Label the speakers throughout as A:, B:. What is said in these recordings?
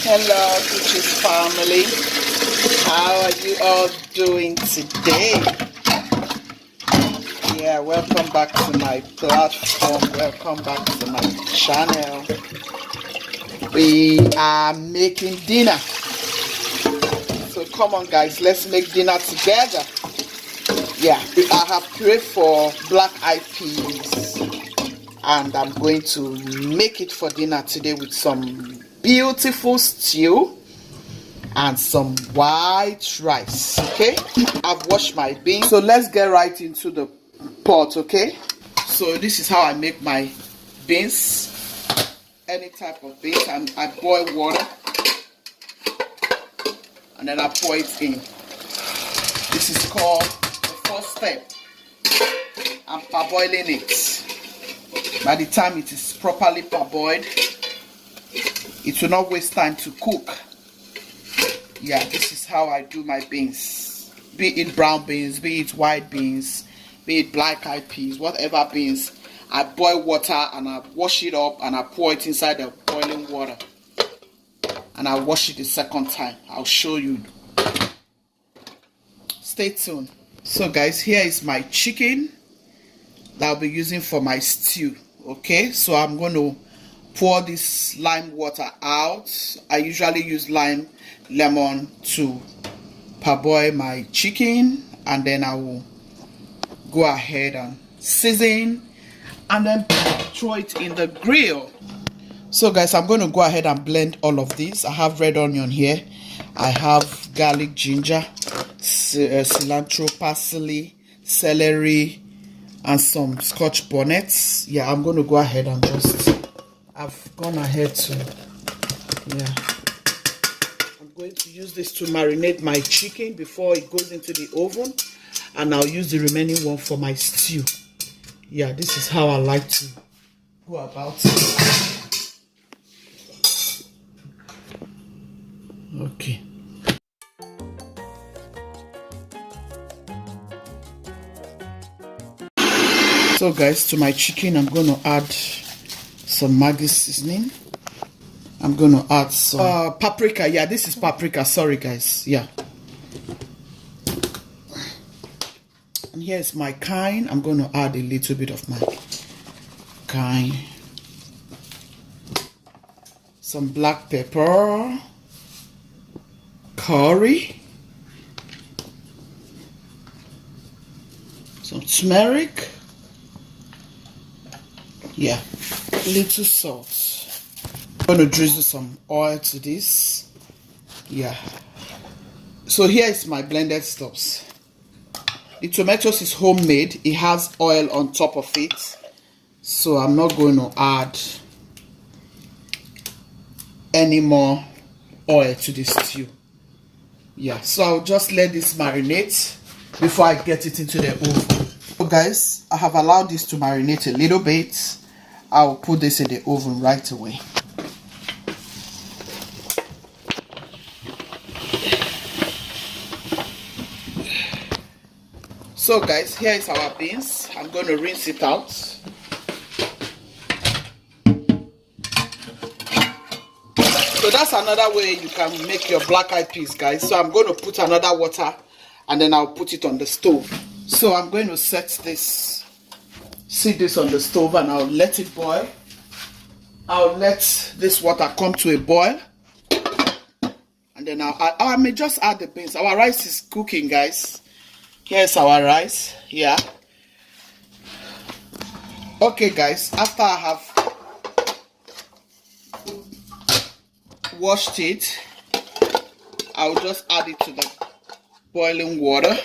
A: Hello, Gucci's family. How are you all doing today? Yeah, welcome back to my platform. Welcome back to my channel. We are making dinner. So come on, guys, let's make dinner together. Yeah, I have prayed for black-eyed peas, and I'm going to make it for dinner today with some beautiful stew and some white rice. Okay, I've washed my beans, so let's get right into the pot. Okay, so this is how I make my beans, any type of beans, and I boil water and then I pour it in. This is called the first step. I'm parboiling it. By the time it is properly parboiled, it will not waste time to cook. Yeah, this is how I do my beans. Be it brown beans, be it white beans, be it black-eyed peas, whatever beans. I boil water and I wash it up and I pour it inside the boiling water. And I wash it the second time. I'll show you. Stay tuned. So guys, here is my chicken that I'll be using for my stew. Okay, so I'm going to pour this lime water out. I usually use lemon to parboil my chicken, and then I will go ahead and season and then throw it in the grill. So guys, I'm going to go ahead and blend all of these. I have red onion here, I have garlic, ginger, cilantro, parsley, celery, and some scotch bonnets. Yeah, I'm going to go ahead and I've gone ahead to, I'm going to use this to marinate my chicken before it goes into the oven, and I'll use the remaining one for my stew. Yeah, this is how I like to go about it. Okay. So guys, to my chicken, I'm going to add some Maggi seasoning. I'm going to add some paprika. Yeah, this is paprika. Sorry guys. Yeah. And here's my cayenne. I'm going to add a little bit of my cayenne. Some black pepper. Curry. Some turmeric. Yeah, little salt. I'm going to drizzle some oil to this. Yeah. So here is my blended stuffs. The tomatoes is homemade. It has oil on top of it. So I'm not going to add any more oil to this stew. Yeah, so I'll just let this marinate before I get it into the oven. So guys, I have allowed this to marinate a little bit. I'll put this in the oven right away. So So guys, here is our beans. I'm going to rinse it out. So that's another way you can make your black eyed peas, guys. So I'm going to put another water and then I'll put it on the stove. So I'm going to set this on the stove and I'll let it boil. I'll let this water come to a boil. And then I may just add the beans. Our rice is cooking, guys. Here's our rice. Yeah. Okay, guys. After I have washed it, I'll just add it to the boiling water.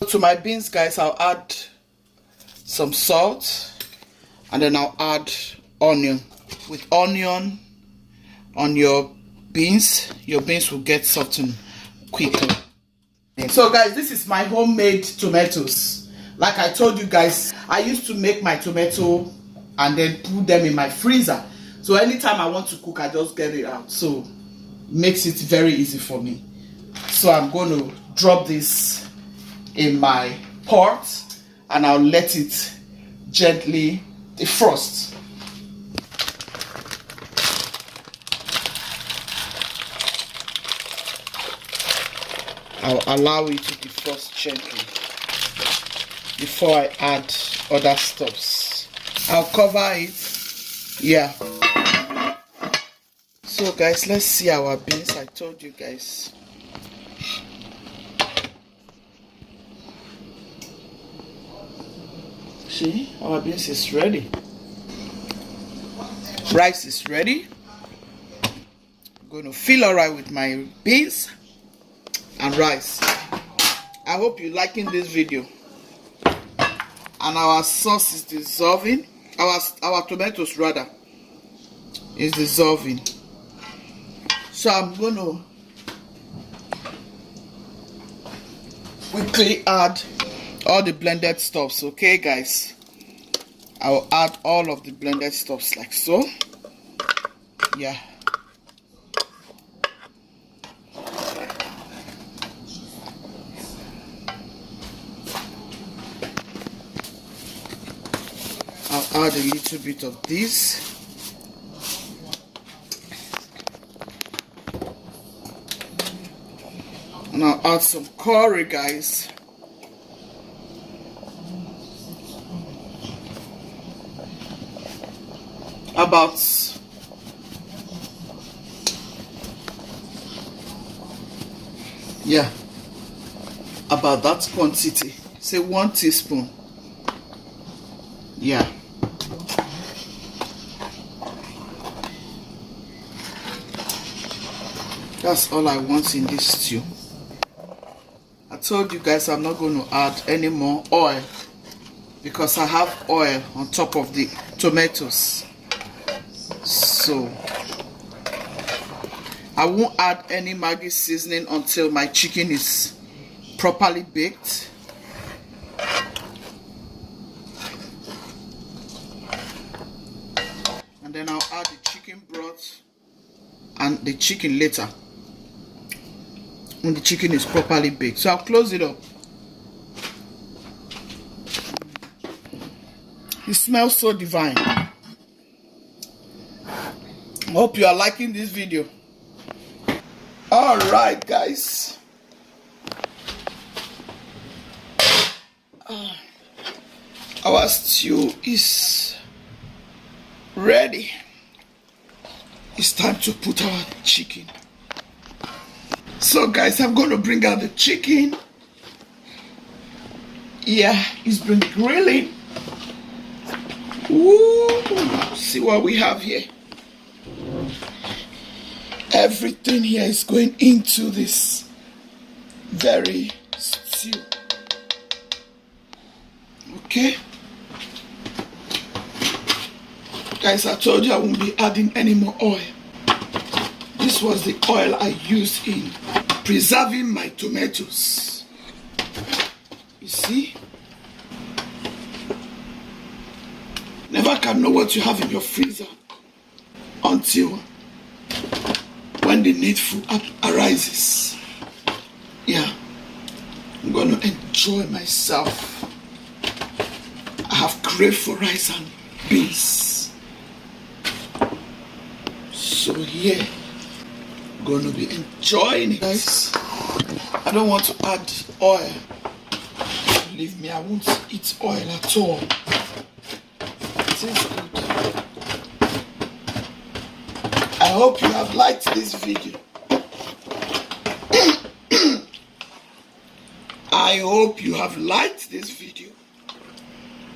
A: To my beans, guys, I'll add some salt and then I'll add onion. With onion on your beans will get softened quickly. So guys, this is my homemade tomatoes. Like I told you guys, I used to make my tomato and then put them in my freezer. So anytime I want to cook, I just get it out. So it makes it very easy for me. So I'm going to drop this in my pot and I'll let it gently defrost. I'll allow it to defrost gently before I add other stuffs. I'll cover it. Yeah. So guys, let's see our beans. I told you guys. See, our beans is ready. Rice is ready. I'm going to feel alright with my beans and rice. I hope you're liking this video. And our sauce is dissolving. Our tomatoes rather is dissolving. So I'm going to quickly add all the blended stuffs. Okay guys, I'll add all of the blended stuffs like so. Yeah. I'll add a little bit of this. And I'll add some curry, guys. About that quantity. Say 1 teaspoon. Yeah. That's all I want in this stew. I told you guys I'm not going to add any more oil because I have oil on top of the tomatoes. So I won't add any Maggi seasoning until my chicken is properly baked. And then I'll add the chicken broth and the chicken later when the chicken is properly baked. So I'll close it up. It smells so divine. I hope you are liking this video. Alright guys, our stew is ready. It's time to put our chicken. So guys, I'm going to bring out the chicken. Yeah, it's been grilling. Ooh, see what we have here. Everything here is going into this very stew. Okay. Guys, I told you I won't be adding any more oil. This was the oil I used in preserving my tomatoes. You see? Never can know what you have in your freezer until when the needful arises. Yeah, I'm gonna enjoy myself. I have craved for rice and beans. So yeah, I'm gonna be enjoying it. Guys, I don't want to add oil. Believe me, I won't eat oil at all. It is good. I hope you have liked this video. I hope you have liked this video.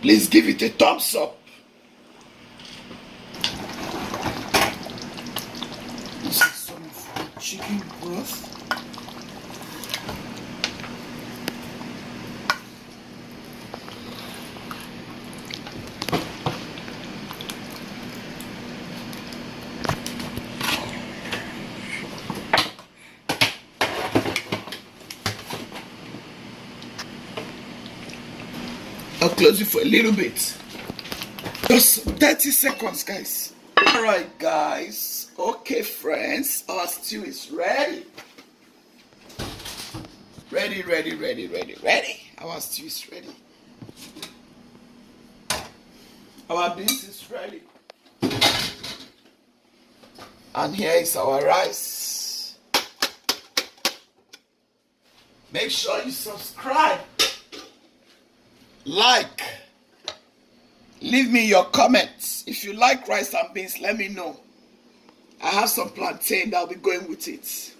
A: Please give it a thumbs up. This is some of the chicken broth. I'll close it for a little bit. Just 30 seconds, guys. Alright, guys. Okay, friends. Our stew is ready. Ready. Our stew is ready. Our beans is ready. And here is our rice. Make sure you subscribe. Like, leave me your comments. If you like rice and beans, let me know. I have some plantain that I'll be going with it.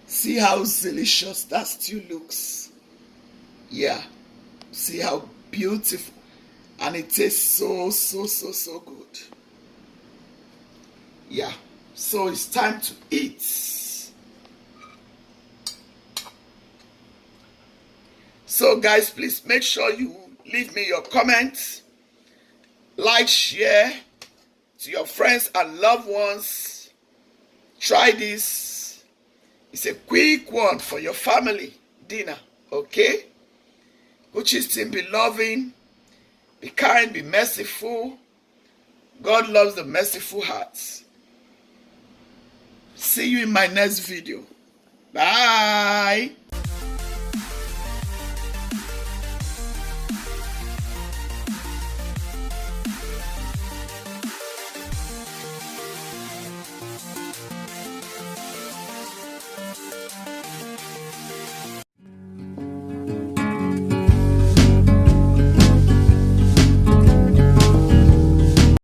A: See how delicious that stew looks. Yeah, see how beautiful. And it tastes so good. Yeah, so it's time to eat. So guys, please make sure you leave me your comments, like, share to your friends and loved ones. Try this. It's a quick one for your family dinner, okay? Gucci's team, be loving, be kind, be merciful. God loves the merciful hearts. See you in my next video. Bye.